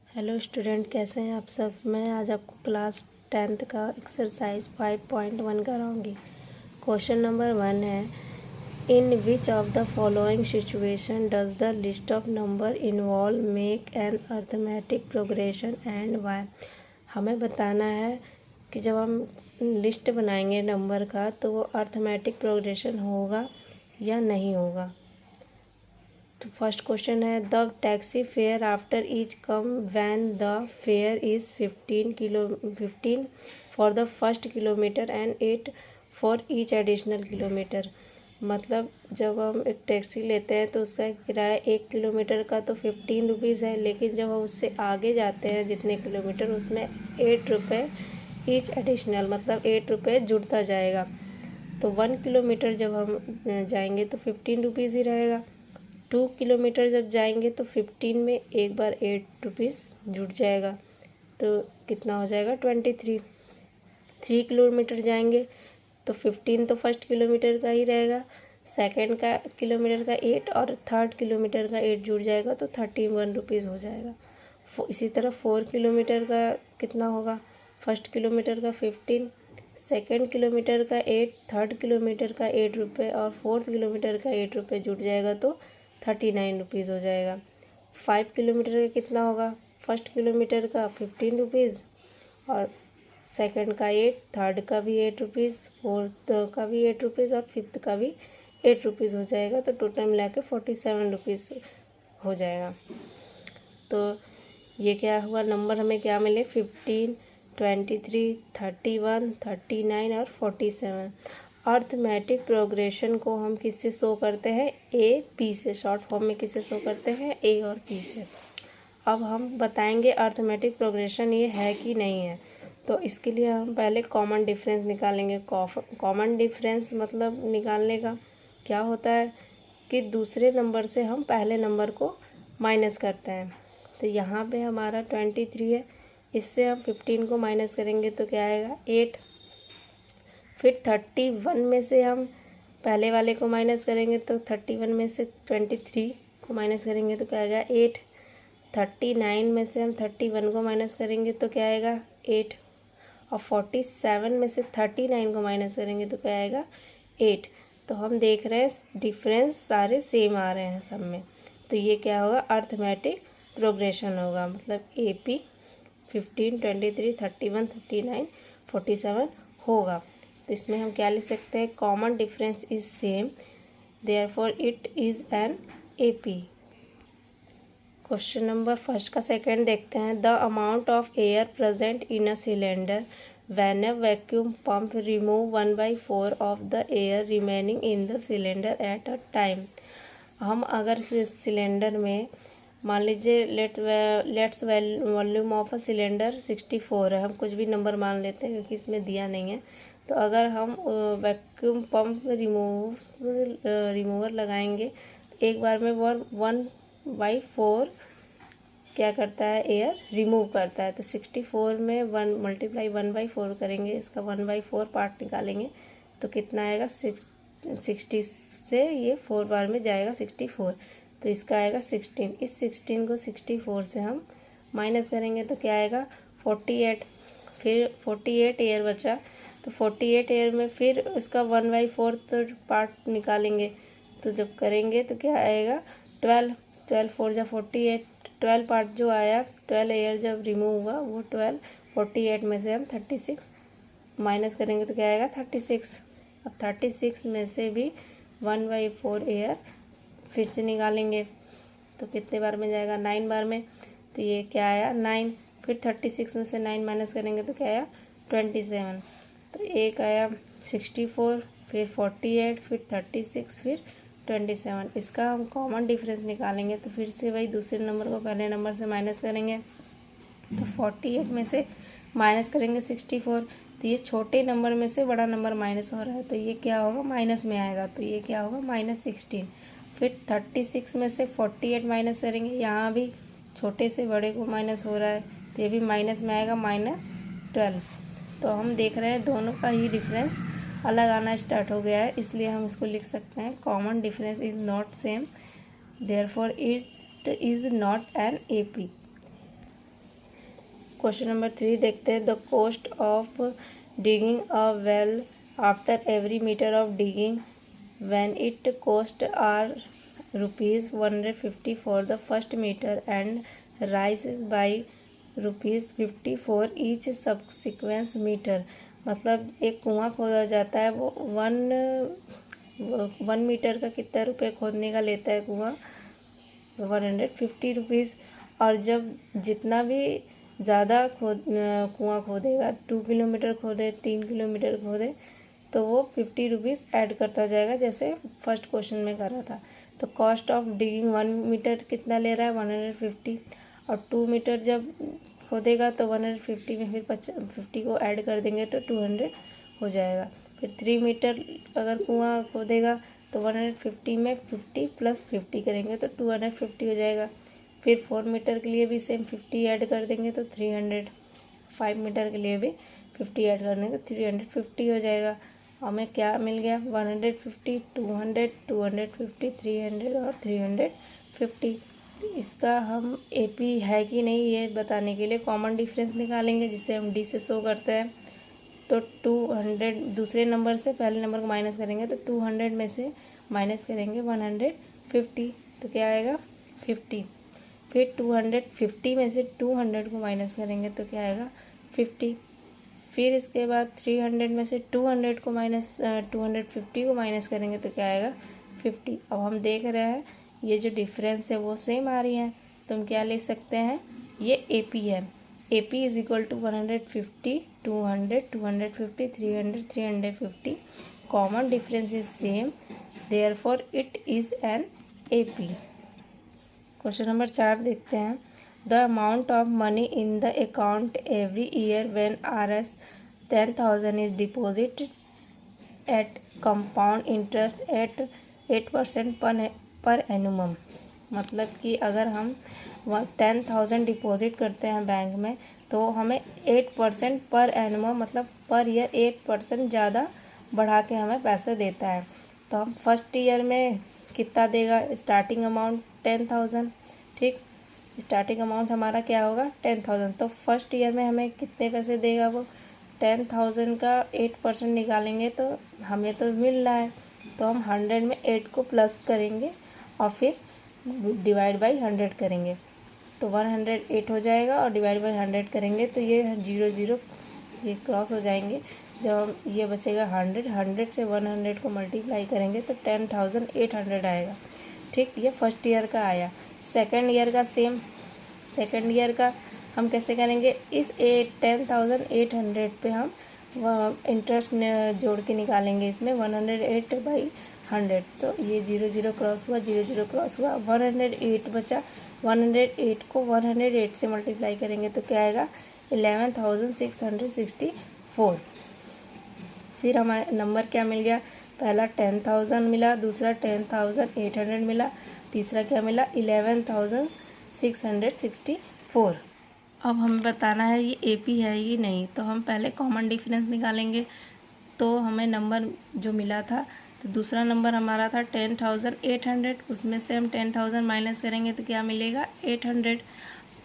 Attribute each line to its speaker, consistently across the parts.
Speaker 1: Hello student, कैसे हैं आप सब। मैं आज आपको क्लास 10th का एक्सरसाइज 5.1 कराऊंगी। क्वेश्चन नंबर 1 है, in which of the following situation does the list of number involve make an arithmetic progression and why. हमें बताना है कि जब हम लिस्ट बनाएंगे नंबर का तो वो अर्थमेटिक प्रोग्रेशन होगा या नहीं होगा। तो फर्स्ट क्वेश्चन है, the taxi fare after each come when the fair is 15 for the first kilometre and 8 for each additional kilometre. मतलब जब हम एक टैक्सी लेते हैं तो उसका किराया 1 किलोमीटर का तो 15 रुपीज़ है, लेकिन जब हम उससे आगे जाते हैं जितने किलोमीटर उसमें 8 रुपये ईच एडिशनल, मतलब 8 रुपये जुड़ता जाएगा। तो 1 किलोमीटर जब हम जाएंगे तो 15 रुपीज़ ही रहेगा। 2 किलोमीटर जब जाएंगे तो 15 में एक बार 8 रुपीज़ जुड़ जाएगा, तो कितना हो जाएगा 23। 3 किलोमीटर जाएंगे तो 15 तो फर्स्ट किलोमीटर का ही रहेगा, सेकंड का किलोमीटर का 8 और थर्ड किलोमीटर का 8 जुड़ जाएगा तो 31 रुपीज़ हो जाएगा। इसी तरह 4 किलोमीटर का कितना होगा, फर्स्ट किलोमीटर का 15, सेकेंड किलोमीटर का 8, थर्ड किलोमीटर का 8 रुपये और फोर्थ किलोमीटर का 8 रुपये जुड़ जाएगा तो 39 रुपीज़ हो जाएगा। 5 किलोमीटर का कितना होगा, फर्स्ट किलोमीटर का 15 रुपीज़ और सेकंड का 8, थर्ड का भी 8 रुपीज़, फोर्थ का भी 8 रुपीज़ और फिफ्थ का भी 8 रुपीज़ हो जाएगा, तो टोटल मिला के 47 रुपीज़ हो जाएगा। तो ये क्या हुआ, नंबर हमें क्या मिले, 15, 23, 31, 39 और 47। अर्थमेटिक प्रोग्रेशन को हम किससे शो करते हैं, ए पी से, शॉर्ट फॉर्म में किससे शो करते हैं, ए और पी से। अब हम बताएंगे अर्थमेटिक प्रोग्रेशन ये है कि नहीं है। तो इसके लिए हम पहले कॉमन डिफरेंस निकालेंगे। कॉमन डिफरेंस मतलब निकालने का क्या होता है कि दूसरे नंबर से हम पहले नंबर को माइनस करते हैं। तो यहाँ पे हमारा 23 है, इससे हम 15 को माइनस करेंगे तो क्या आएगा 8। फिर 31 में से हम पहले वाले को माइनस करेंगे तो 31 में से 23 को माइनस करेंगे तो क्या आएगा 8। 39 में से हम 31 को माइनस करेंगे तो क्या आएगा 8 और 47 में से 39 को माइनस करेंगे तो क्या आएगा 8। तो हम देख रहे हैं डिफरेंस सारे सेम आ रहे हैं सब में, तो ये क्या होगा, अर्थमेटिक प्रोग्रेशन होगा, मतलब ए पी 15, 23, 31, 39, 47 होगा। तो इसमें हम क्या लिख सकते हैं, common difference is same, therefore it is an A P. Question number first का सेकंड देखते हैं, the amount of air present in a cylinder when a vacuum pump remove 1/4 of the air remaining in the cylinder at a time. हम अगर cylinder में मान लीजिए let's volume of a cylinder 64 है, हम कुछ भी नंबर मान लेते हैं क्योंकि इसमें दिया नहीं है। तो अगर हम वैक्यूम पंप रिमूवर लगाएंगे एक बार में 1/4 क्या करता है, एयर रिमूव करता है। तो 64 में 1 मल्टीप्लाई 1/4 करेंगे, इसका 1/4 पार्ट निकालेंगे तो कितना आएगा 60 से ये 4 बार में जाएगा 64, तो इसका आएगा 16। इस 16 को 64 से हम माइनस करेंगे तो क्या आएगा 48। फिर 48 एयर बचा, तो 48 एयर में फिर उसका 1/4 तो पार्ट निकालेंगे, तो जब करेंगे तो क्या आएगा 12। 12 4 जा 48, 12 पार्ट जो आया, 12 एयर जब रिमूव हुआ वो 12, 48 में से हम 36 माइनस करेंगे तो क्या आएगा 36। अब 36 में से भी 1/4 एयर फिर से निकालेंगे तो कितने बार में जाएगा 9 बार में, तो ये क्या आया 9। फिर 36 में से 9 माइनस करेंगे तो क्या आया 27। तो एक आया 64, फिर 48, फिर 36, फिर 27। इसका हम कॉमन डिफरेंस निकालेंगे तो फिर से वही दूसरे नंबर को पहले नंबर से माइनस करेंगे, तो 48 में से माइनस करेंगे 64, तो ये छोटे नंबर में से बड़ा नंबर माइनस हो रहा है तो ये क्या होगा माइनस में आएगा, तो ये क्या होगा -16। फिर 36 में से 48 माइनस करेंगे, यहाँ भी छोटे से बड़े को माइनस हो रहा है तो ये भी माइनस में आएगा -12। तो हम देख रहे हैं दोनों का ही डिफरेंस अलग आना स्टार्ट हो गया है, इसलिए हम इसको लिख सकते हैं common difference is not same, therefore it is not an A P. Question number 3 देखते हैं। The cost of digging a well after every metre of digging when it cost are ₹150 for the first metre and rises by ₹50 for each subsequence metre. मतलब एक कुआं खोदा जाता है, वो one metre का कितना रुपये खोदने का लेता है कुआं, ₹150। और जब जितना भी ज़्यादा कुआं खोदेगा, 2 किलोमीटर खोदे, 3 किलोमीटर खोदे, तो वो ₹50 ऐड करता जाएगा, जैसे फर्स्ट क्वेश्चन में करा था। तो कॉस्ट ऑफ डिगिंग 1 मीटर कितना ले रहा है, 150। और 2 मीटर जब खोदेगा तो 150 में फिर 50 को ऐड कर देंगे तो 200 हो जाएगा। फिर 3 मीटर अगर कुआं खोदेगा तो 150 में 50 प्लस 50 करेंगे तो 250 हो जाएगा। फिर 4 मीटर के लिए भी सेम 50 ऐड कर देंगे तो 300। 5 मीटर के लिए भी 50 ऐड कर देंगे तो 350 हो जाएगा। हमें क्या मिल गया, 150, 200, 250, 300 और 350। तो इसका हम AP है कि नहीं ये बताने के लिए कॉमन डिफरेंस निकालेंगे, जिसे हम D से शो करते हैं। तो 200 दूसरे नंबर से पहले नंबर को माइनस करेंगे तो 200 में से माइनस करेंगे 150, तो क्या आएगा 50। फिर 250 में से 200 को माइनस करेंगे तो क्या आएगा 50। फिर इसके बाद 300 में से 250 को माइनस करेंगे तो क्या आएगा 50। अब हम देख रहे हैं ये जो डिफरेंस है वो सेम आ रही है, तो हम क्या लिख सकते हैं, ये AP है। AP is equal to 150, 200, 250, 300, 350। Common difference is same, therefore it is an AP। Question number 4 देखते हैं। The amount of money in the account every year when Rs 10,000 is deposited at compound interest at 8% per एनुमम। मतलब कि अगर हम 10,000 deposit करते हैं bank में तो हमें 8% पर एनुमम, मतलब पर ईयर 8% ज़्यादा बढ़ा के हमें पैसे देता है। तो हम फर्स्ट ईयर में कितना देगा, स्टार्टिंग अमाउंट 10,000, ठीक। स्टार्टिंग अमाउंट हमारा क्या होगा 10,000, तो फर्स्ट ईयर में हमें कितने पैसे देगा वो, 10,000 का 8% निकालेंगे तो हमें तो मिल रहा है, तो हम 100 में 8 को प्लस करेंगे और फिर डिवाइड बाई 100 करेंगे तो 108 हो जाएगा, और डिवाइड बाई 100 करेंगे तो ये 0 0 ये क्रॉस हो जाएंगे। जब हम ये बचेगा 100 से 100 को मल्टीप्लाई करेंगे तो 10,800 आएगा, ठीक। ये फर्स्ट ईयर का आया। सेकेंड ईयर का सेम, सेकेंड ईयर का हम कैसे करेंगे, इस 10,800 पे हम इंटरेस्ट जोड़ के निकालेंगे, इसमें 108/100, तो ये 0 0 क्रॉस हुआ, 0 0 क्रॉस हुआ, 108 बचा। 108 को 108 से मल्टीप्लाई करेंगे तो क्या आएगा 11,664। फिर हमारा नंबर क्या मिल गया, पहला 10,000 मिला, दूसरा 10,800 मिला, तीसरा क्या मिला 11,664। अब हमें बताना है ये AP है कि नहीं, तो हम पहले कॉमन डिफरेंस निकालेंगे। तो हमें नंबर जो मिला था, तो दूसरा नंबर हमारा था 10,800, उसमें से हम 10,000 माइनस करेंगे तो क्या मिलेगा 800।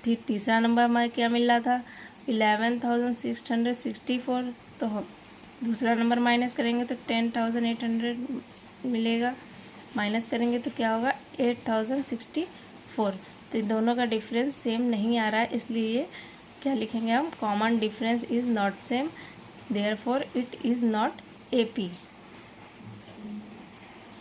Speaker 1: फिर तीसरा नंबर हमारा क्या मिल रहा था 11,664, तो हम दूसरा नंबर माइनस करेंगे तो 10,800 मिलेगा, माइनस करेंगे तो क्या होगा 8,064। तो दोनों का डिफरेंस सेम नहीं आ रहा है, इसलिए क्या लिखेंगे हम, common difference is not same, therefore it is not AP।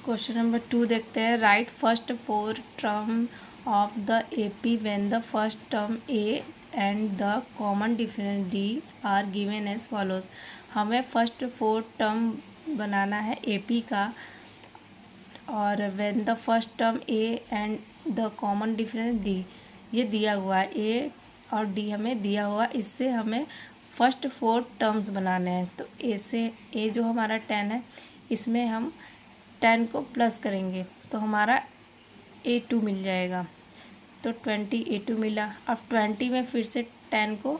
Speaker 1: Question number 2 देखते हैं। Write first 4 term of the AP when the first term A and the common difference D are given as follows. हमें first 4 term बनाना है AP का, और when the first term A and the common difference D, ये दिया हुआ है, A और D हमें दिया हुआ, इससे हमें फर्स्ट 4 टर्म्स बनाने हैं। तो A से, A जो हमारा 10 है, इसमें हम 10 को प्लस करेंगे तो हमारा A2 मिल जाएगा, तो 20 A2 मिला। अब 20 में फिर से 10 को,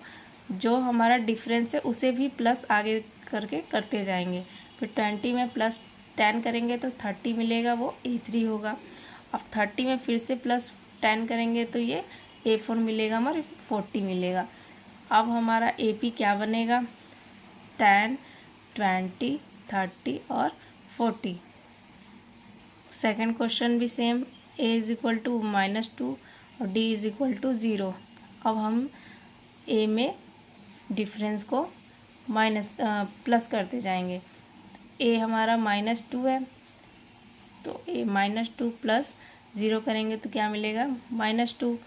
Speaker 1: जो हमारा डिफरेंस है उसे भी प्लस आगे करके करते जाएंगे। फिर 20 में प्लस 10 करेंगे तो 30 मिलेगा, वो A3 होगा। अब 30 में फिर से प्लस 10 करेंगे तो ये A4 मिलेगा, हमारे 40 मिलेगा। अब हमारा AP क्या बनेगा, 10, 20, 30 और 40। सेकंड क्वेश्चन भी same, A is equal to -2 और D इज इक्वल टू 0। अब हम A में डिफरेंस को प्लस करते जाएंगे। A हमारा -2 है, तो A -2 प्लस 0 करेंगे तो क्या मिलेगा, -2। तो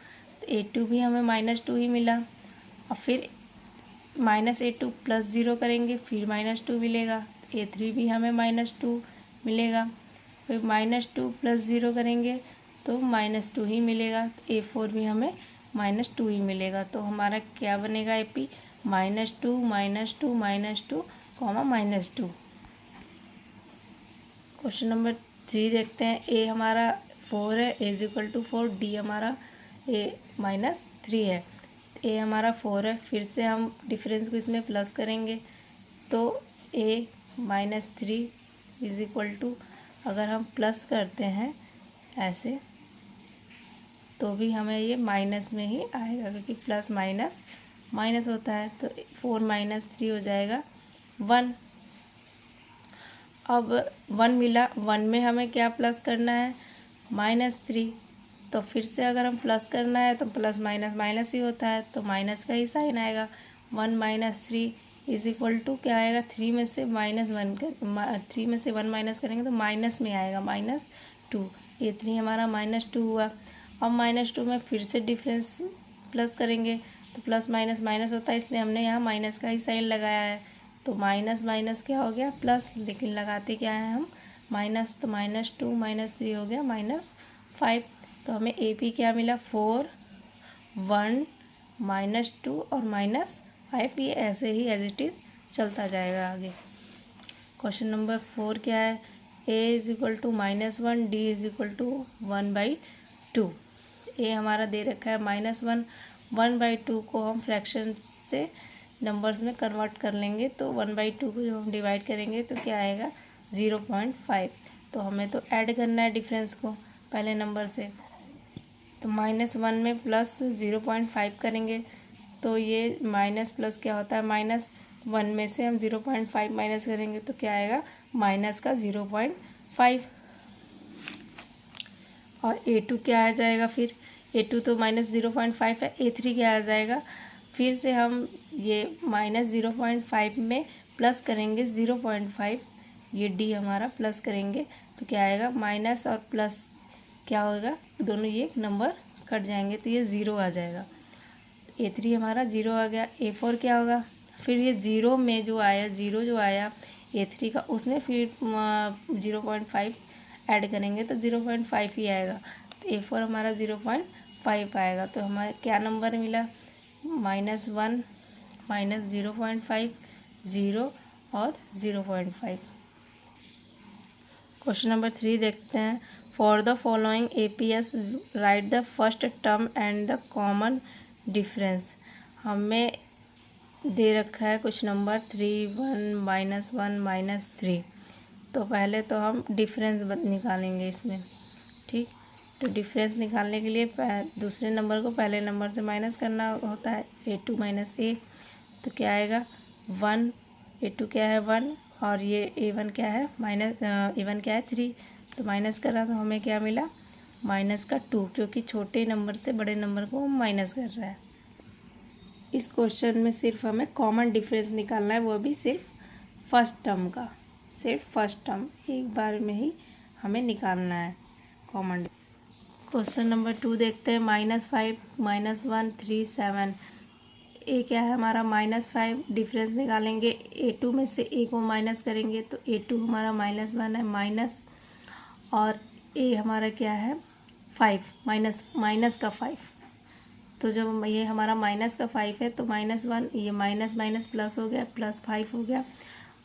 Speaker 1: A2 भी हमें -2 ही मिला। और फिर -A2 प्लस 0 करेंगे, फिर -2 मिलेगा। A3 भी हमें -2 मिलेगा। फिर -2 प्लस 0 करेंगे तो -2 ही मिलेगा। तो A4 भी हमें -2 ही मिलेगा। तो हमारा क्या बनेगा, AP -2 -2 -2, -2। क्वेश्चन नंबर 3 देखते हैं। A हमारा 4 है, A is equal to 4, D हमारा -3 है। A हमारा 4 है, फिर से हम डिफरेंस को इसमें प्लस करेंगे तो A -3 इज इक्वल टू, अगर हम प्लस करते हैं ऐसे तो भी हमें ये माइनस में ही आएगा, क्योंकि प्लस माइनस माइनस होता है। तो 4 - 3 हो जाएगा 1। अब 1 मिला, 1 में हमें क्या प्लस करना है, -3। तो फिर से अगर हम प्लस करना है तो प्लस माइनस माइनस ही होता है, तो माइनस का ही साइन आएगा। 1 - 3 इज इक्वल टू क्या आएगा, 3 में से -1 माइनस करेंगे तो माइनस में आएगा, -2। ये 3 हमारा -2 हुआ। अब -2 में फिर से डिफरेंस प्लस करेंगे तो प्लस माइनस माइनस होता है, इसलिए हमने यहाँ माइनस का ही साइन लगाया है। तो माइनस माइनस क्या हो गया, प्लस, लेकिन लगाते क्या है हम, माइनस। तो -2 -3 हो गया -5। तो हमें AP क्या मिला, 4, 1, -2 और -5। ये ऐसे ही एज इट इज़ चलता जाएगा आगे। क्वेश्चन नंबर 4 क्या है, A is equal to -1, D is equal to 1/2। A हमारा दे रखा है -1, 1/2 को हम फ्रैक्शन से नंबर्स में कन्वर्ट कर लेंगे। तो 1/2 को जब हम डिवाइड करेंगे तो क्या आएगा, 0.5। तो हमें तो ऐड करना है डिफरेंस को पहले नंबर से। तो -1 में प्लस 0.5 करेंगे तो ये माइनस प्लस क्या होता है, -1 में से हम 0.5 माइनस करेंगे तो क्या आएगा, माइनस का 0.5। और A2 क्या आ जाएगा, फिर A2 तो -0.5 है, A3 क्या आ जाएगा, फिर से हम ये -0.5 में प्लस करेंगे 0.5, ये D हमारा प्लस करेंगे तो क्या आएगा, माइनस और प्लस क्या होगा, दोनों ये नंबर कट जाएंगे तो ये 0 आ जाएगा। A3 हमारा 0 आ गया। A4 क्या होगा, फिर ये 0 में जो आया, 0 जो आया A3 का, उसमें फिर 0.5 ऐड करेंगे तो 0.5 ही आएगा। तो A4 हमारा 0.5 आएगा। तो हमारे क्या नंबर मिला, -1 -0.5, 0 और 0.5। क्वेश्चन नंबर 3 देखते हैं। For the following APS right the first term and the common difference. हमें दे रखा है कुछ नंबर 3, 1, -1, -3। तो पहले तो हम डिफरेंस निकालेंगे इसमें, ठीक। तो डिफरेंस निकालने के लिए दूसरे नंबर को पहले नंबर से माइनस करना होता है, A2 - A। तो क्या आएगा, 1, A2 क्या है 1, और ये A1 क्या है, A1 क्या है 3। तो माइनस करा तो हमें क्या मिला, -2, क्योंकि छोटे नंबर से बड़े नंबर को माइनस कर रहा है। इस क्वेश्चन में सिर्फ हमें कॉमन डिफरेंस निकालना है, वो भी सिर्फ फर्स्ट टर्म का, सिर्फ फर्स्ट टर्म एक बार में ही हमें निकालना है कॉमन। क्वेश्चन नंबर 2 देखते हैं। -5 -1 3 7। ए क्या है हमारा, -5। डिफरेंस निकालेंगे, A2 में से A को माइनस करेंगे तो A2 हमारा -1 है, माइनस, और A हमारा क्या है 5, माइनस का 5। तो जब ये हमारा माइनस का 5 है तो -1, ये माइनस माइनस प्लस हो गया, +5 हो गया।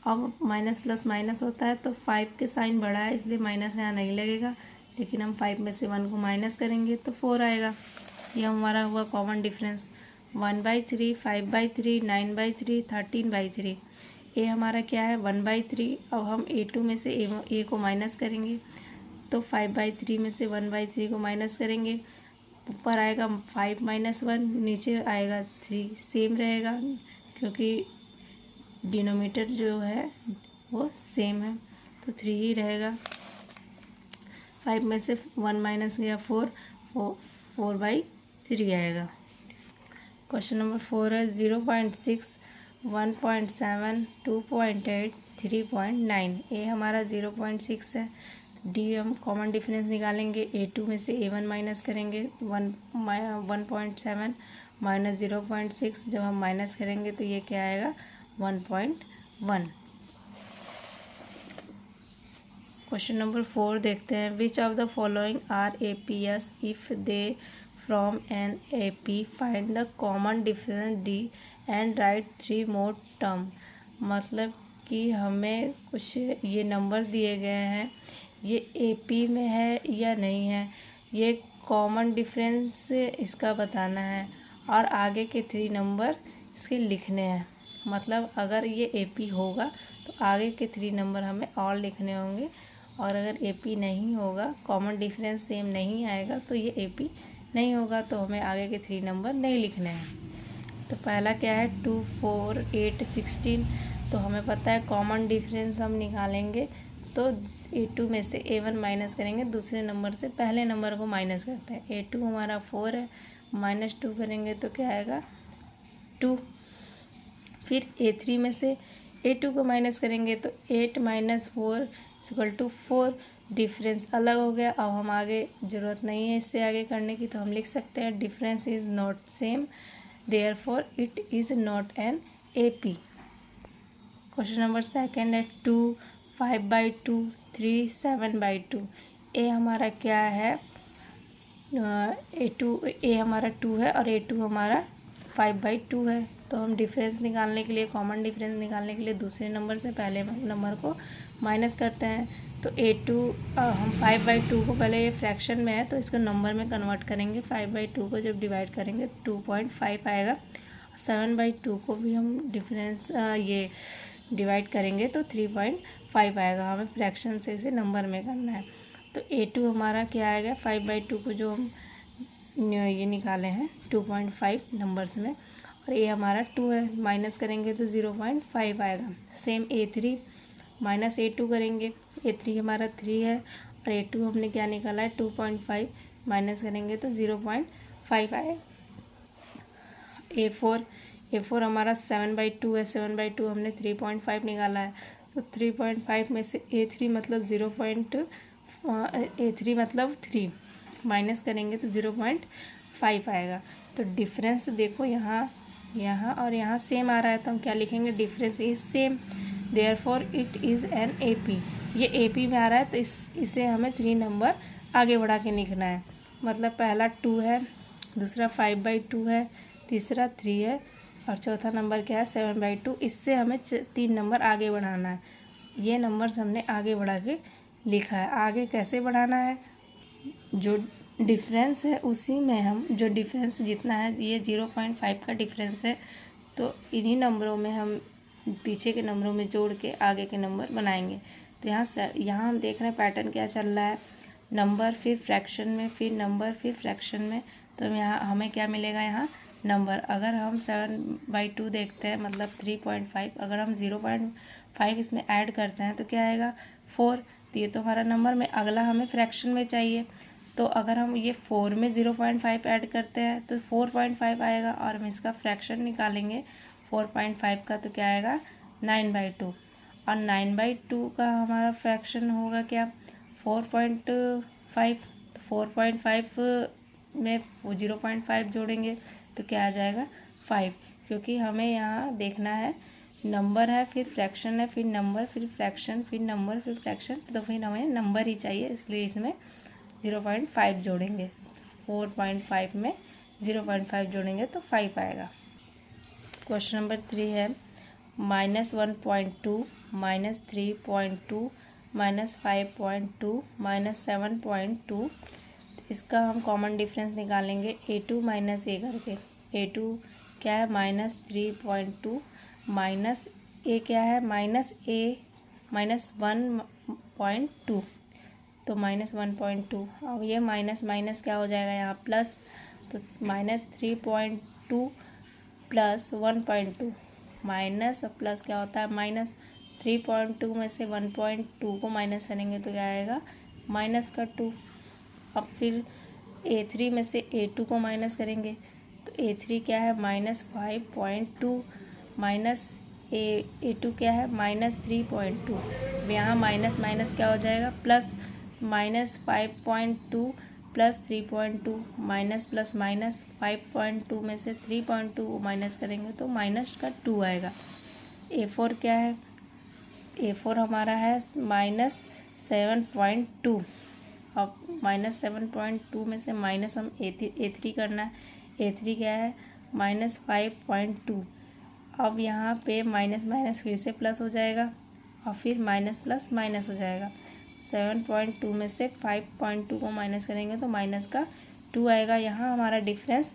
Speaker 1: अब माइनस प्लस माइनस होता है तो 5 के साइन बड़ा है, इसलिए माइनस यहाँ नहीं लगेगा, लेकिन हम 5 में से 1 को माइनस करेंगे तो 4 आएगा। ये हमारा हुआ कॉमन डिफरेंस। 1/3, 5/3, 9/3, 13/3। ए हमारा क्या है 1/3। अब हम A2 में से A को माइनस करेंगे तो 5/3 में से 1/3 को माइनस करेंगे ऊपर आएगा 5 - 1, नीचे आएगा 3, सेम रहेगा क्योंकि डिनोमीटर जो है वो सेम है, तो 3 ही रहेगा। 5 में से 1 माइनस गया 4, 4/3 आएगा। क्वेश्चन नंबर 4 है 0.6, 1.7, 2.8, 3.9। ए हमारा 0.6 है, डी हम कॉमन डिफरेंस निकालेंगे। A2 में से A1 माइनस करेंगे, 1.7 माइनस 0.6, जब हम माइनस करेंगे तो ये क्या आएगा 1.1। क्वेश्चन नंबर 4 देखते हैं। Which of the following are APS if they from an AP find the common difference D and write 3 more term. मतलब कि हमें कुछ ये नंबर दिए गए हैं, ये AP में है या नहीं है, ये कॉमन डिफरेंस इसका बताना है और आगे के 3 नंबर इसके लिखने हैं। मतलब अगर ये AP होगा तो आगे के 3 नंबर हमें और लिखने होंगे, और अगर AP नहीं होगा, कॉमन डिफरेंस सेम नहीं आएगा, तो ये AP नहीं होगा, तो हमें आगे के 3 नंबर नहीं लिखने हैं। तो पहला क्या है 2, 4, 8, 16। तो हमें पता है कॉमन डिफरेंस हम निकालेंगे तो A2 में से A1 माइनस करेंगे, दूसरे नंबर से पहले नंबर को माइनस करते हैं। A2 हमारा 4 है, -2 करेंगे तो क्या आएगा 2। फिर A3 में से A2 को माइनस करेंगे तो 8 - 4 = 4। डिफरेंस अलग हो गया। अब हम आगे ज़रूरत नहीं है इससे आगे करने की, तो हम लिख सकते हैं difference is not same, therefore it is not N AP। Question number 2 है 2, 5/2, 3, 7/2। ए हमारा क्या है A हमारा 2 है और A2 हमारा 5/2 है। तो हम डिफरेंस निकालने के लिए, कॉमन डिफरेंस निकालने के लिए दूसरे नंबर से पहले नंबर को माइनस करते हैं। तो A2 हम 5/2 को, पहले ये फ्रैक्शन में है तो इसको नंबर में कन्वर्ट करेंगे। 5/2 को जब डिवाइड करेंगे 2.5 आएगा। 7/2 को भी हम डिफरेंस ये डिवाइड करेंगे तो 3.5 आएगा। हमें फ्रैक्शन से इसे नंबर में करना है। तो A2 हमारा क्या आएगा 5/2 को जो हम ये निकाले हैं 2.5 नंबर्स में, और A हमारा 2 है, माइनस करेंगे तो 0.5 आएगा। सेम A3 -A2 करेंगे, A3 हमारा 3 है और A2 हमने क्या निकाला है 2.5, माइनस करेंगे तो 0.5 आएगा। A4 हमारा 7/2 है, 7/2 हमने 3.5 निकाला है, तो 3.5 में से A3 मतलब A3 मतलब 3, माइनस करेंगे तो 0.5 आएगा। तो डिफरेंस देखो यहाँ और यहाँ सेम आ रहा है, तो हम क्या लिखेंगे difference is same, therefore it is an AP। ये AP में आ रहा है तो इसे हमें 3 नंबर आगे बढ़ा के लिखना है। मतलब पहला 2 है, दूसरा 5/2 है, तीसरा 3 है और चौथा नंबर क्या है 7/2। इससे हमें 3 नंबर आगे बढ़ाना है। ये नंबर्स हमने आगे बढ़ा के लिखा है। आगे कैसे बढ़ाना है, जो डिफरेंस है उसी में हम, जो डिफरेंस जितना है, ये 0.5 का डिफरेंस है, तो इन्हीं नंबरों में हम पीछे के नंबरों में जोड़ के आगे के नंबर बनाएंगे। तो यहाँ हम देख रहे हैं पैटर्न क्या चल रहा है, नंबर फिर फ्रैक्शन में, फिर नंबर फिर फ्रैक्शन में। तो यहाँ हमें क्या मिलेगा यहाँ नंबर। अगर हम 7/2 देखते हैं मतलब 3.5, अगर हम 0.5 इसमें ऐड करते हैं तो क्या आएगा 4। तो ये तो हमारा नंबर में, अगला हमें फ्रैक्शन में चाहिए। तो अगर हम ये 4 में 0.5 ऐड करते हैं तो 4.5 आएगा, और हम इसका फ्रैक्शन निकालेंगे 4.5 का तो क्या आएगा 9/2। और 9/2 का हमारा फ्रैक्शन होगा क्या 4.5। तो 4.5 में 0.5 जोड़ेंगे तो क्या आ जाएगा 5, क्योंकि हमें यहाँ देखना है नंबर है फिर फ्रैक्शन है फिर नंबर फिर फ्रैक्शन फिर नंबर फिर फ्रैक्शन, तो फिर हमें नंबर ही चाहिए, इसलिए इसमें 0.5 जोड़ेंगे। 4.5 में 0.5 जोड़ेंगे तो 5 आएगा। क्वेश्चन नंबर 3 है -1.2, -3.2, -5.2, -7.2। इसका हम कॉमन डिफरेंस निकालेंगे A2 - A करके। A2 क्या है -3.2, माइनस A क्या है -1.2। तो -1.2। अब ये माइनस माइनस क्या हो जाएगा यहाँ प्लस, तो -3.2 प्लस 1.2, माइनस और प्लस क्या होता है माइनस। 3.2 में से 1.2 को माइनस करेंगे तो क्या आएगा -2। अब फिर A3 में से A2 को माइनस करेंगे तो A3 क्या है -5.2 माइनस A2 क्या है -3.2। अब यहाँ माइनस माइनस क्या हो जाएगा plus, -5.2 plus 3.2 minus plus minus, 5.2 में से 3.2 माइनस करेंगे तो -2 आएगा। A4 क्या है, A4 हमारा है -7.2। अब -7.2 में से माइनस हम A3 करना है, A3 क्या है -5.2। अब यहाँ पे माइनस माइनस फिर से प्लस हो जाएगा और फिर माइनस प्लस माइनस हो जाएगा। 7.2 में से 5.2 को माइनस करेंगे तो -2 आएगा। यहाँ हमारा डिफरेंस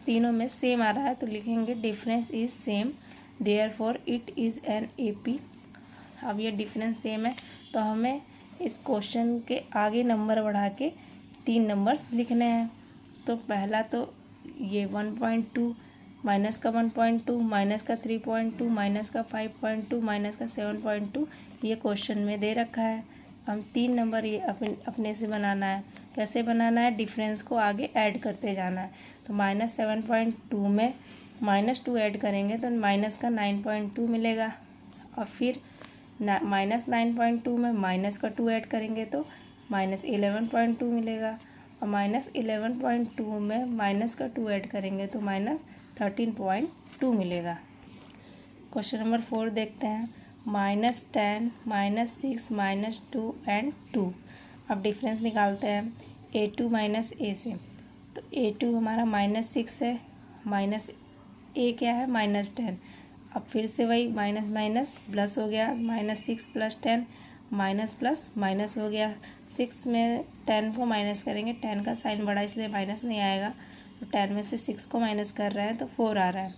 Speaker 1: तीनों में सेम आ रहा है तो लिखेंगे difference is same, therefore it is an AP। अब ये डिफरेंस सेम है तो हमें इस क्वेश्चन के आगे नंबर बढ़ा के 3 नंबर्स लिखने हैं। तो पहला तो ये 1.2 माइनस का 1.2 माइनस का 3.2 माइनस का 5.2 माइनस का 7.2 ये क्वेश्चन में दे रखा है। हम 3 नंबर ये अपने से बनाना है। कैसे बनाना है, डिफरेंस को आगे ऐड करते जाना है। तो -7.2 में -2 ऐड करेंगे तो माइनस का 9.2 मिलेगा और फिर -9.2 में माइनस का 2 ऐड करेंगे तो -11.2 मिलेगा और -11.2 में माइनस का 2 ऐड करेंगे तो -13.2 मिलेगा। क्वेश्चन नंबर 4 देखते हैं। -10 -6 -2 एंड 2। अब डिफरेंस निकालते हैं A2 माइनस A से। तो A2 हमारा -6 है, माइनस A क्या है -10। अब फिर से वही माइनस माइनस प्लस हो गया, -6 + 10 माइनस प्लस माइनस हो गया। 6 में 10 को माइनस करेंगे, 10 का साइन बड़ा इसलिए माइनस नहीं आएगा, तो 10 में से 6 को माइनस कर रहे हैं तो 4 आ रहा है।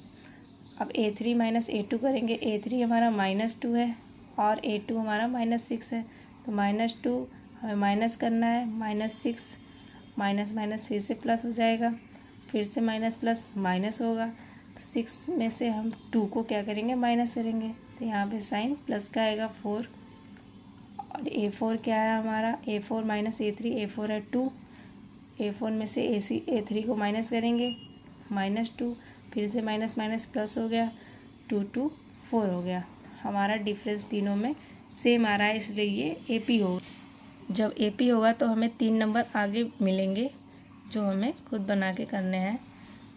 Speaker 1: अब A3 माइनस A2 करेंगे, A3 हमारा -2 है और A2 हमारा -6 है, तो -2 हमें माइनस करना है, -6 माइनस माइनस फिर से प्लस हो जाएगा, फिर से माइनस प्लस माइनस होगा, तो 6 में से हम 2 को क्या करेंगे माइनस करेंगे, तो यहाँ पे साइन प्लस का आएगा 4। और A4 क्या है हमारा, A4 माइनस A3, A4 है 2, A4 में से A3 को माइनस करेंगे, -2 फिर से माइनस माइनस प्लस हो गया, 2 2 4 हो गया। हमारा डिफरेंस तीनों में सेम आ रहा है इसलिए ये AP होगा। जब AP होगा तो हमें 3 नंबर आगे मिलेंगे जो हमें खुद बना के करने हैं।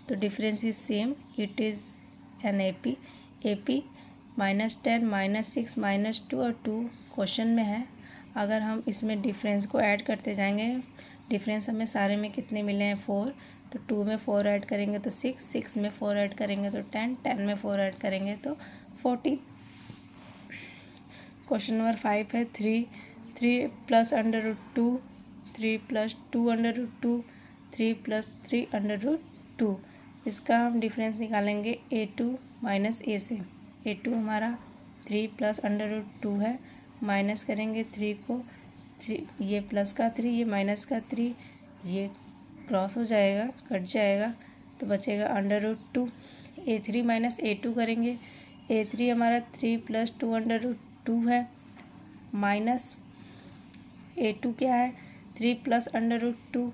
Speaker 1: तो difference is same, it is an AP। AP -10 -6 -2 और 2 क्वेश्चन में है। अगर हम इसमें डिफरेंस को ऐड करते जाएंगे, डिफरेंस हमें सारे में कितने मिले हैं 4, तो 2 में 4 ऐड करेंगे तो 6, 6 में 4 ऐड करेंगे तो 10, 10 में 4 ऐड करेंगे तो 14। क्वेश्चन नंबर 5 है 3 + √2, 3 + 2 √2, 3 + 3 √2। इसका हम डिफरेंस निकालेंगे A2 माइनस A से। A2 हमारा 3 + √2 है, माइनस करेंगे 3 को, 3 ये प्लस का 3 ये माइनस का 3, ये क्रॉस हो जाएगा कट जाएगा तो बचेगा √2। A3 माइनस A2 करेंगे, A3 हमारा 3 + 2 √2 है, माइनस A2 क्या है 3 + √2।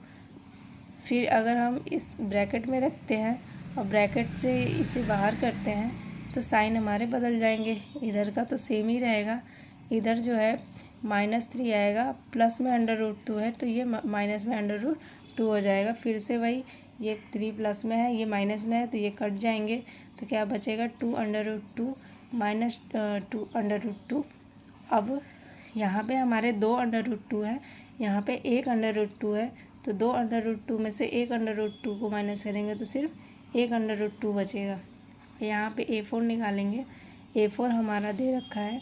Speaker 1: फिर अगर हम इस ब्रैकेट में रखते हैं और ब्रैकेट से इसे बाहर करते हैं तो साइन हमारे बदल जाएंगे, इधर का तो सेम ही रहेगा, इधर जो है -3 आएगा, प्लस में √2 है तो ये माइनस में √2 हो जाएगा। फिर से वही, ये 3 प्लस में है ये माइनस में है तो ये कट जाएंगे तो क्या बचेगा 2 √2 माइनस 2 √2। अब यहाँ पे हमारे 2 √2 है, यहाँ पे 1 √2 है, तो 2 √2 में से 1 √2 को माइनस करेंगे तो सिर्फ 1 √2 बचेगा। यहाँ पे A4 निकालेंगे, A4 हमारा दे रखा है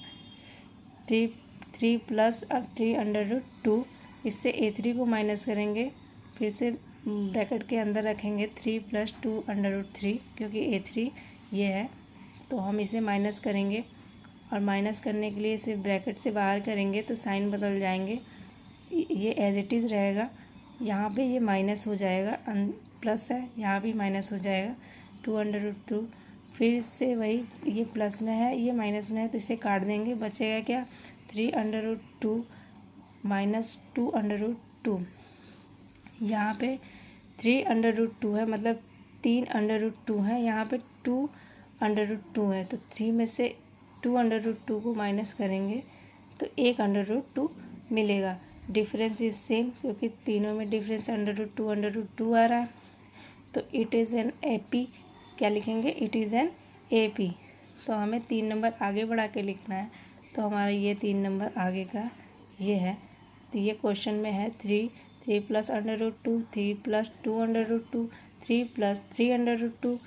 Speaker 1: 3 + 3 √2, इससे A3 को माइनस करेंगे, फिर से ब्रैकेट के अंदर रखेंगे 3 + 2 √3, क्योंकि A3 ये है तो हम इसे माइनस करेंगे और माइनस करने के लिए इसे ब्रैकेट से बाहर करेंगे तो साइन बदल जाएंगे, ये एज इट इज़ रहेगा, यहाँ पे ये माइनस हो जाएगा, प्लस है यहाँ भी माइनस हो जाएगा, 2√2। फिर इससे वही ये प्लस में है ये माइनस में है तो इसे काट देंगे, बचेगा क्या 3√2 माइनस 2√2। यहाँ पे 3√2 है मतलब 3√2 है, यहाँ पे 2√2 है तो 3 में से 2√2 को माइनस करेंगे तो 1√2 मिलेगा। डिफरेंस इज सेम क्योंकि तीनों में डिफरेंस √2 आ रहा है तो इट इज़ एन AP। क्या लिखेंगे, इट इज़ एन AP। तो हमें 3 नंबर आगे बढ़ा के लिखना है तो हमारा ये 3 नंबर आगे का ये है। तो ये क्वेश्चन में है 3 + √2, 3 + 2√2, 3 + 3√2।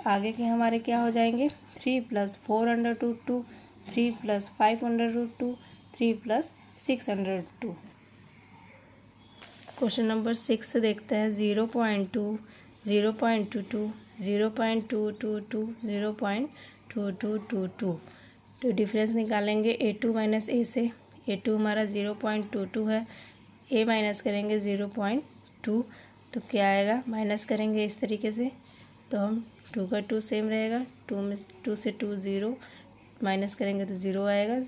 Speaker 1: आगे के हमारे क्या हो जाएंगे 3 + 4√2, 3 + 5√2, 3 + 6√2। क्वेश्चन नंबर 6 देखते हैं 0.2, 0.22, 0.222, 0.2222। तो डिफरेंस निकालेंगे A2 - A से। A2 हमारा 0.22 है, A माइनस करेंगे 0.2 तो क्या आएगा, माइनस करेंगे इस तरीके से तो हम 2 का 2 सेम रहेगा, 2 से 2 0 माइनस करेंगे तो 0 आएगा,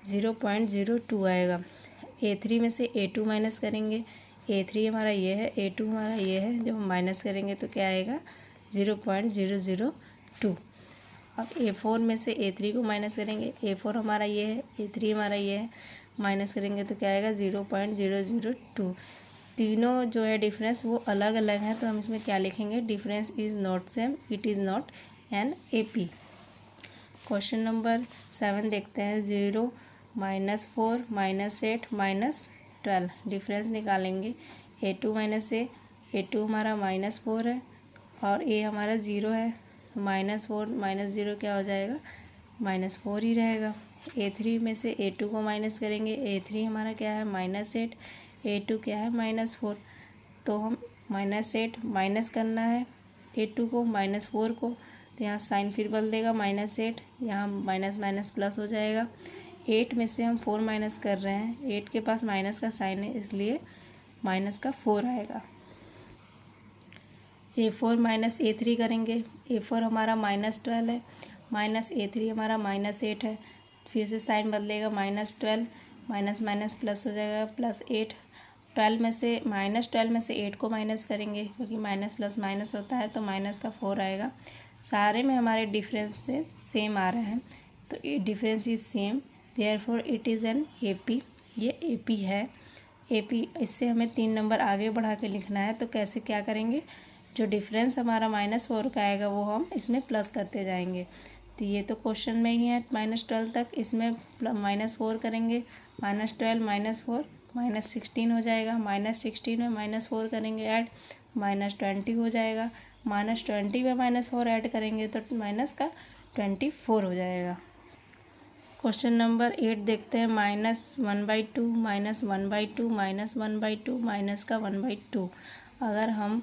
Speaker 1: 0.02 आएगा। A3 में से A2 माइनस करेंगे, A3 हमारा ये है, A2 हमारा ये है, जब हम माइनस करेंगे तो क्या आएगा 0.002। अब A4 में से A3 को माइनस करेंगे, A4 हमारा ये है, A3 हमारा ये है, माइनस करेंगे तो क्या आएगा 0.002। तीनों जो है डिफरेंस वो अलग अलग हैं तो हम इसमें क्या लिखेंगे, difference is not same, it is not N AP। Question number 7 देखते हैं 0 - 4 - 8 - 12। डिफरेंस निकालेंगे A2 - A, A2 हमारा -4 है और A हमारा 0 है तो -4 - 0 क्या हो जाएगा -4 ही रहेगा। A3 में से A2 को माइनस करेंगे, A3 हमारा क्या है -8, A2 क्या है -4 तो हम -8 माइनस करना है A2 को -4 को तो यहाँ साइन फिर बदल देगा -8, यहाँ माइनस माइनस प्लस हो जाएगा। 8 में से हम 4 माइनस कर रहे हैं, 8 के पास माइनस का साइन है इसलिए माइनस का 4 आएगा। A4 - A3 करेंगे, A4 हमारा -12 है, A3 हमारा -8 है, फिर से साइन बदलेगा -12 माइनस माइनस प्लस हो जाएगा +8। 12 में से 8 को माइनस करेंगे क्योंकि माइनस प्लस माइनस होता है तो माइनस का 4 आएगा। सारे में हमारे डिफरेंस से सेम आ रहे हैं तो ये difference is same, therefore it is an AP। ये AP है, AP। इससे हमें 3 नंबर आगे बढ़ा के लिखना है तो कैसे क्या करेंगे, जो डिफरेंस हमारा -4 का आएगा वो हम इसमें प्लस करते जाएंगे। तो ये तो क्वेश्चन में ही है -12 तक, इसमें -4 करेंगे, -12 - 4 -16 हो जाएगा, -16 में -4 करेंगे ऐड, -20 हो जाएगा, -20 में -4 ऐड करेंगे तो माइनस का 24 हो जाएगा। क्वेश्चन नंबर 8 देखते हैं -1/2, -1/2, -1/2, माइनस का 1/2। अगर हम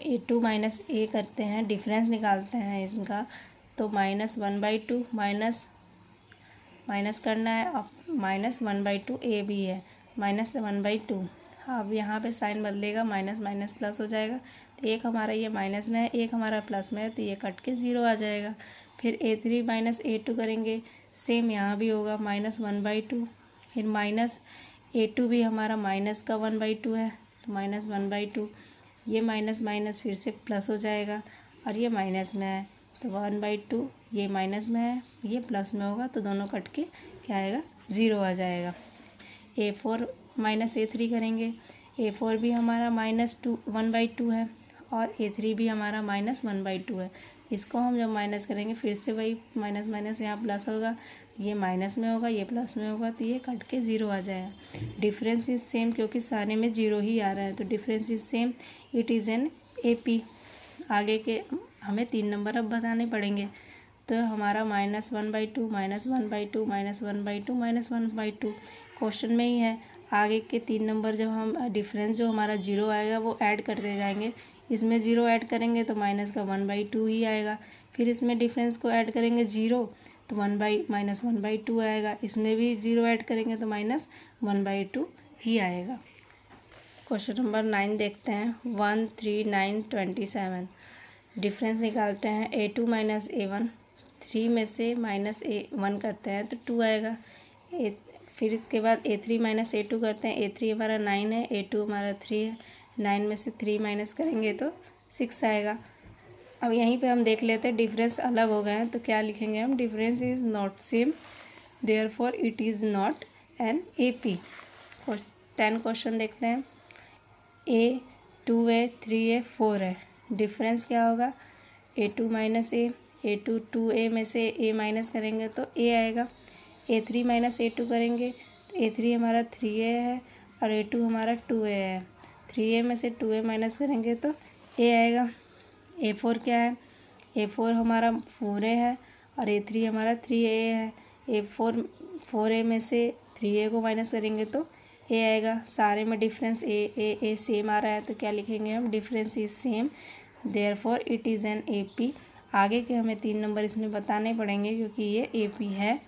Speaker 1: A2 - A करते हैं, डिफरेंस निकालते हैं इनका तो -1/2 माइनस करना है, अब -1/2 A भी है, -1/2। अब यहाँ पे साइन बदलेगा, माइनस माइनस प्लस हो जाएगा तो एक हमारा ये माइनस में है, एक हमारा प्लस में है तो ये कट के 0 आ जाएगा। फिर A3 - A2 करेंगे, सेम यहाँ भी होगा -1/2, फिर -A2 भी हमारा माइनस का 1/2 है तो -1/2, ये माइनस माइनस फिर से प्लस हो जाएगा और ये माइनस में है तो 1/2, ये माइनस में है ये प्लस में होगा तो दोनों कट के क्या आएगा 0 आ जाएगा। A4 - A3 करेंगे, A4 भी हमारा -1/2 है और A3 भी हमारा -1/2 है। इसको हम जब माइनस करेंगे फिर से वही माइनस माइनस यहाँ प्लस होगा, ये माइनस में होगा ये प्लस में होगा तो ये कट के 0 आ जाएगा। डिफरेंस इज सेम क्योंकि सारे में 0 ही आ रहा है तो difference is same, it is an AP। आगे के हमें 3 नंबर अब बताने पड़ेंगे तो हमारा -1/2, -1/2, -1/2, -1/2 क्वेश्चन में ही है। आगे के 3 नंबर जब हम डिफरेंस जो हमारा 0 आएगा वो ऐड करते जाएंगे, इसमें 0 ऐड करेंगे तो माइनस का 1/2 ही आएगा, फिर इसमें डिफरेंस को ऐड करेंगे 0 तो -1/2 आएगा, इसमें भी 0 ऐड करेंगे तो -1/2 ही आएगा। क्वेश्चन नंबर 9 देखते हैं। 1, 3, 9, 27 डिफरेंस निकालते हैं। A2 माइनस A1, 3 में से माइनस A1 करते हैं तो 2 आएगा। फिर इसके बाद A3 माइनस A2 करते हैं। A3 हमारा 9 है, A2 हमारा 3 है। 9 में से 3 माइनस करेंगे तो 6 आएगा। अब यहीं पे हम देख लेते हैं डिफरेंस अलग हो गए हैं तो क्या लिखेंगे हम, difference is not same therefore it is not N AP। 10 question देखते हैं। A 2A 3A 4 है, डिफरेंस क्या होगा, A2 माइनस A2 2A में से A माइनस करेंगे तो A आएगा। A3 माइनस A2 करेंगे तो A3 हमारा 3A है और A2 हमारा 2A है। 3A में से 2A माइनस करेंगे तो A आएगा। A4 क्या है, A4 हमारा 4A है और A3 हमारा 3A है। A4 4A में से 3A को माइनस करेंगे तो A आएगा। सारे में डिफरेंस A सेम आ रहा है तो क्या लिखेंगे हम, difference is same therefore it is an AP। आगे के हमें 3 नंबर इसमें बताने पड़ेंगे क्योंकि ये AP है।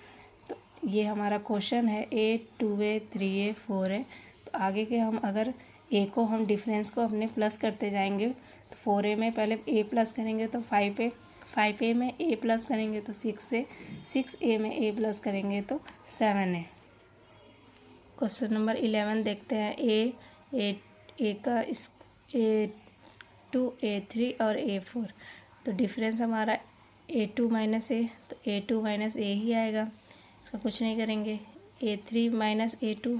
Speaker 1: तो ये हमारा क्वेश्चन है A 2A 3A 4A। तो आगे के हम अगर A को हम डिफरेंस को अपने प्लस करते जाएंगे तो 4A में पहले A प्लस करेंगे तो 5A, 5A में A प्लस करेंगे तो 6A, 6A में A प्लस करेंगे तो 7A। क्वेश्चन नंबर 11 देखते हैं। A का A2 A3 और A4 तो डिफरेंस हमारा A2 माइनस A तो A2 माइनस A ही आएगा, इसका कुछ नहीं करेंगे। A3 माइनस A2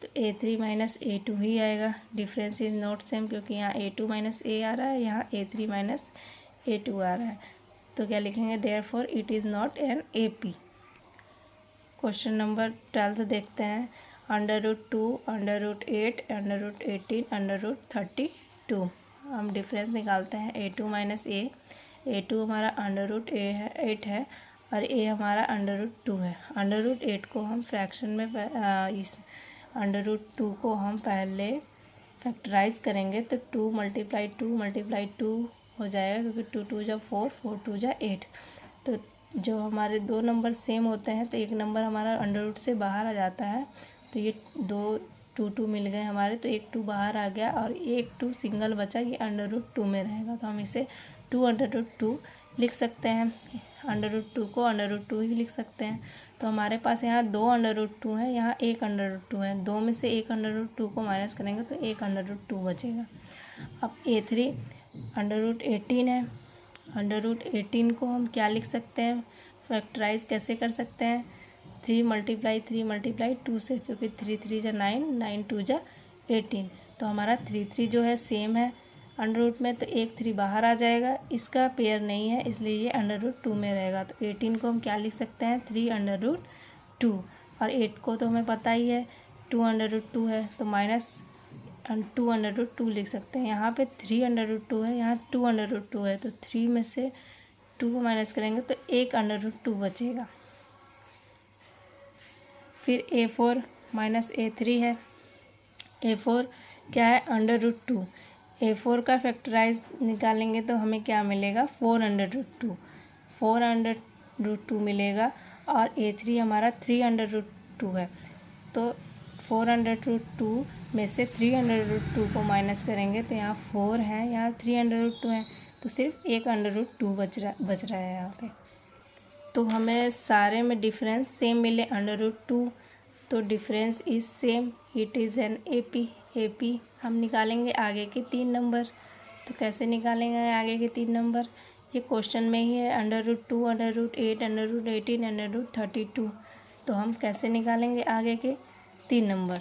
Speaker 1: तो A3 माइनस A2 ही आएगा। डिफरेंस इज नॉट सेम क्योंकि यहाँ A2 माइनस A आ रहा है, यहाँ A3 माइनस A2 आ रहा है तो क्या लिखेंगे, therefore it is not N AP। Question number 12 देखते हैं। √2 √8 √18 √32 हम डिफरेंस निकालते हैं। A2 माइनस A2 हमारा √8 है और A हमारा √2 है। √8 को हम फ्रैक्शन में इस √2 को हम पहले फैक्टराइज करेंगे तो 2 मल्टीप्लाई 2 हो जाएगा क्योंकि 2 2 जा 4, 4 2 जा 8। तो जो हमारे दो नंबर सेम होते हैं तो एक नंबर हमारा √ से बाहर आ जाता है तो ये 2 मिल गए हमारे तो एक 2 बाहर आ गया और एक 2 सिंगल बचा, ये √2 में रहेगा तो हम इसे 2 √2 लिख सकते हैं। √2 को √2 ही लिख सकते हैं। तो हमारे पास यहाँ 2 √2 है, यहाँ एक √2 है। 2 में से एक √2 को माइनस करेंगे तो एक √2 बचेगा। अब A3 √18 है। √18 को हम क्या लिख सकते हैं, फैक्टराइज कैसे कर सकते हैं, 3 मल्टीप्लाई 2 से, क्योंकि 3 3 जा 9, 9 2 जा 18। तो हमारा 3 3 जो है सेम है √ में तो एक 3 बाहर आ जाएगा, इसका पेयर नहीं है इसलिए ये √2 में रहेगा। तो 18 को हम क्या लिख सकते हैं, 3 √2 और 8 को तो हमें पता ही है 2 √2 है तो माइनस 2 √2 लिख सकते हैं। यहाँ पे 3 √2 है, यहाँ 2 √2 है तो 3 में से 2 को माइनस करेंगे तो एक √2 बचेगा। फिर A4 माइनस A3 है। A4 क्या है, √2। A4 का फैक्टराइज निकालेंगे तो हमें क्या मिलेगा, 4 √2, 4 √2 मिलेगा और A3 हमारा 3 √2 है तो 4 √2 में से 3 √2 को माइनस करेंगे तो यहाँ 4 है, यहाँ 3 √2 है तो सिर्फ एक √2 बच रहा है यहाँ पे। तो हमें सारे में डिफरेंस सेम मिले √2 तो difference is same, it is an AP हम निकालेंगे आगे के 3 नंबर। तो कैसे निकालेंगे आगे के 3 नंबर, ये क्वेश्चन में ही है √2 √8 √18 √32। तो हम कैसे निकालेंगे आगे के 3 नंबर।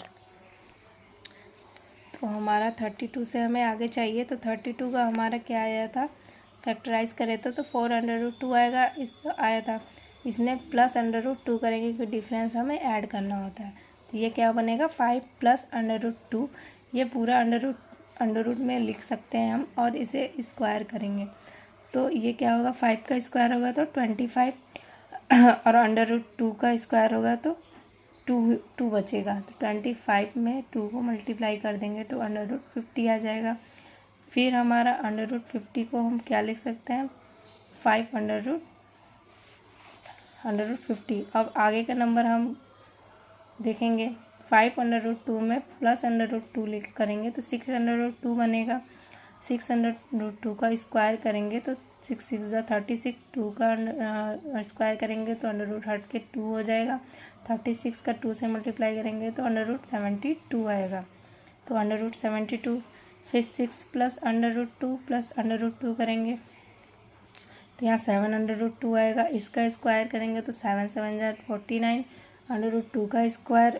Speaker 1: तो हमारा 32 से हमें आगे चाहिए तो 32 का हमारा क्या आया था, फैक्टराइज करे तो 4 √2 आएगा, इस आया था, इसमें प्लस √2 करेंगे क्योंकि डिफरेंस हमें ऐड करना होता है। तो ये क्या बनेगा, 5 प्लस √2, ये पूरा अंडर रूट में लिख सकते हैं हम और इसे स्क्वायर करेंगे तो ये क्या होगा, 5 का स्क्वायर होगा तो 25 और √2 का स्क्वायर होगा तो 2 बचेगा। तो 25 में 2 को मल्टीप्लाई कर देंगे तो √50 आ जाएगा। फिर हमारा √50 को हम क्या लिख सकते हैं, 5 √50। अब आगे का नंबर हम देखेंगे 5√2 में +√2 करेंगे तो 6√2 बनेगा। 6√2 का स्क्वायर करेंगे तो 6 6 36, 2 का स्क्वायर करेंगे तो अंडर रूट हट के 2 हो जाएगा। 36 का 2 से मल्टीप्लाई करेंगे तो √72 आएगा। तो √72, फिर 6 प्लस √2 करेंगे तो यहाँ 7√2 आएगा। इसका स्क्वायर करेंगे तो 7 7 49, √2 का स्क्वायर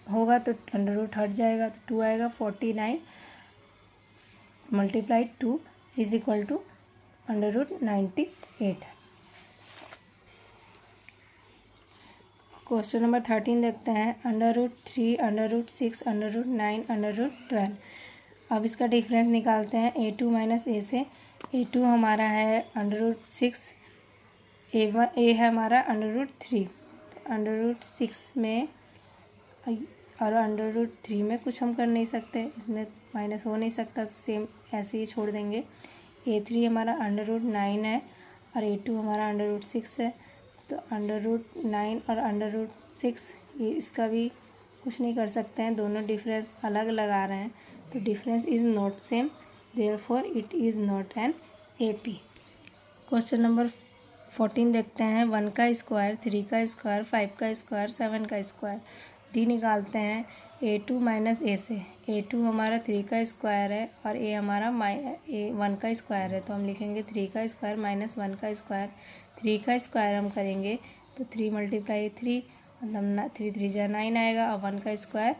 Speaker 1: होगा तो अंडर रूट हट जाएगा तो 2 आएगा। 49 × 2 is equal to √98। Question number 13 देखते हैं। √3, √6, √9, √12। अब इसका डिफरेंस निकालते हैं a2 माइनस a से। a2 हमारा है √6, a है हमारा √3। √6 में और √3 में कुछ हम कर नहीं सकते, इसमें माइनस हो नहीं सकता तो सेम ऐसे ही छोड़ देंगे। a3 हमारा √9 है और a2 हमारा √6 है। तो √9 और √6 ये इसका भी कुछ नहीं कर सकते हैं, दोनों डिफरेंस अलग लगा रहे हैं तो difference is not same, therefore it is not N AP। Question number 14 देखते हैं। 1 का स्क्वायर, 3 का स्क्वायर, 5 का स्क्वायर, 7 का स्क्वायर। डी निकालते हैं a2 माइनस a से। a2 हमारा 3 का स्क्वायर है और a हमारा 1 का स्क्वायर है तो हम लिखेंगे 3 का स्क्वायर माइनस 1 का स्क्वायर। 3 का स्क्वायर हम करेंगे तो 3 × 3 मतलब 3 3 जा 9 आएगा और 1 का स्क्वायर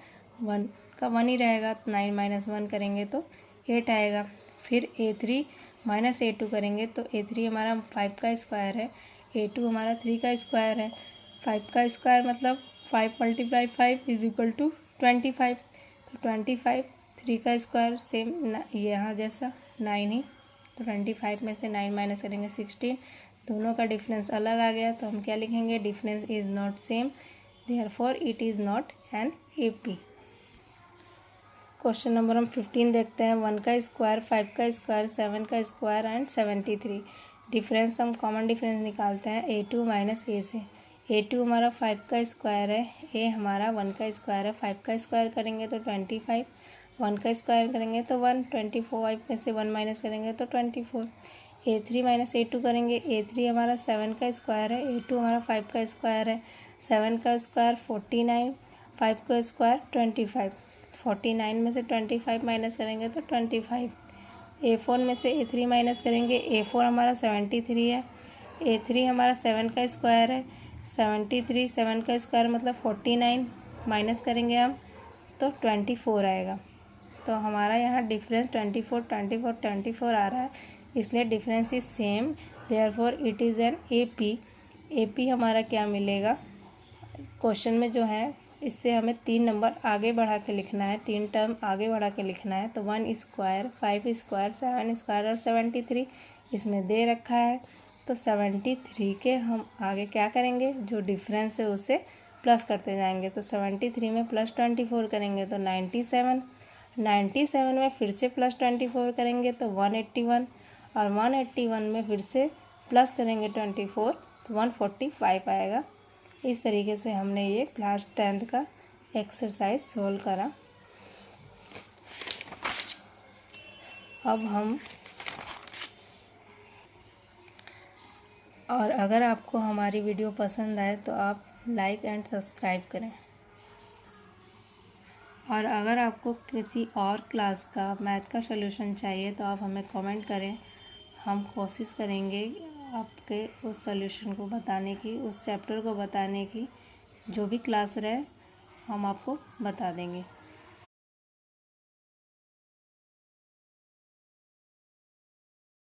Speaker 1: 1 का 1 ही रहेगा तो 9 - 1 करेंगे तो 8 आएगा। फिर a3 माइनस a2 करेंगे तो a3 हमारा 5 का स्क्वायर है, a2 हमारा 3 का स्क्वायर है। 5 का स्क्वायर मतलब 5 × 5 इज इक्वल टू 25। तो 25, 3 का स्क्वायर सेम यहाँ जैसा 9 ही, तो 25 में से 9 माइनस करेंगे 16। दोनों का डिफरेंस अलग आ गया तो हम क्या लिखेंगे, difference is not same, therefore it is not N AP। Question number हम 15 देखते हैं। 1 का स्क्वायर, 5 का स्क्वायर, 7 का स्क्वायर एंड 73। डिफरेंस हम कॉमन डिफरेंस निकालते हैं a2 माइनस a से। a2 हमारा 5 का स्क्वायर है, a हमारा 1 का स्क्वायर है। 5 का स्क्वायर करेंगे तो 25, 1 का स्क्वायर करेंगे तो 1, 25 में से 1 माइनस करेंगे तो 24। a3 माइनस a2 करेंगे, a3 हमारा 7 का स्क्वायर है, a2 हमारा 5 का स्क्वायर है। 7 का स्क्वायर 49, 5 का स्क्वायर 25। 49 में से 25 माइनस करेंगे तो 25। a4 में से a3 माइनस करेंगे, a4 हमारा 73 है, a3 हमारा 7 का स्क्वायर है। 73, 7 का स्क्वायर मतलब 49 माइनस करेंगे हम तो 24 आएगा। तो हमारा यहाँ डिफरेंस 24 आ रहा है, इसलिए difference is same, therefore it is an AP। AP हमारा क्या मिलेगा, क्वेश्चन में जो है इससे हमें 3 नंबर आगे बढ़ा के लिखना है, 3 टर्म आगे बढ़ा के लिखना है। तो 1 स्क्वायर, 5 स्क्वायर, 7 स्क्वायर और 73 इसमें दे रखा है। तो 73 के हम आगे क्या करेंगे, जो डिफरेंस है उसे प्लस करते जाएंगे। तो 73 में प्लस 24 करेंगे तो 97, 97 में फिर से प्लस 24 करेंगे तो 181 और 181 में फिर से प्लस करेंगे 24 तो 145 आएगा। इस तरीके से हमने ये क्लास 10th का एक्सरसाइज सोल्व करा। अब हम और अगर आपको हमारी वीडियो पसंद आए तो आप लाइक एंड सब्सक्राइब करें। और अगर आपको किसी और क्लास का मैथ का सलूशन चाहिए तो आप हमें कमेंट करें, हम कोशिश करेंगे आपके उस सलूशन को बताने की, उस चैप्टर को बताने की। जो भी क्लास रहे हम आपको बता देंगे।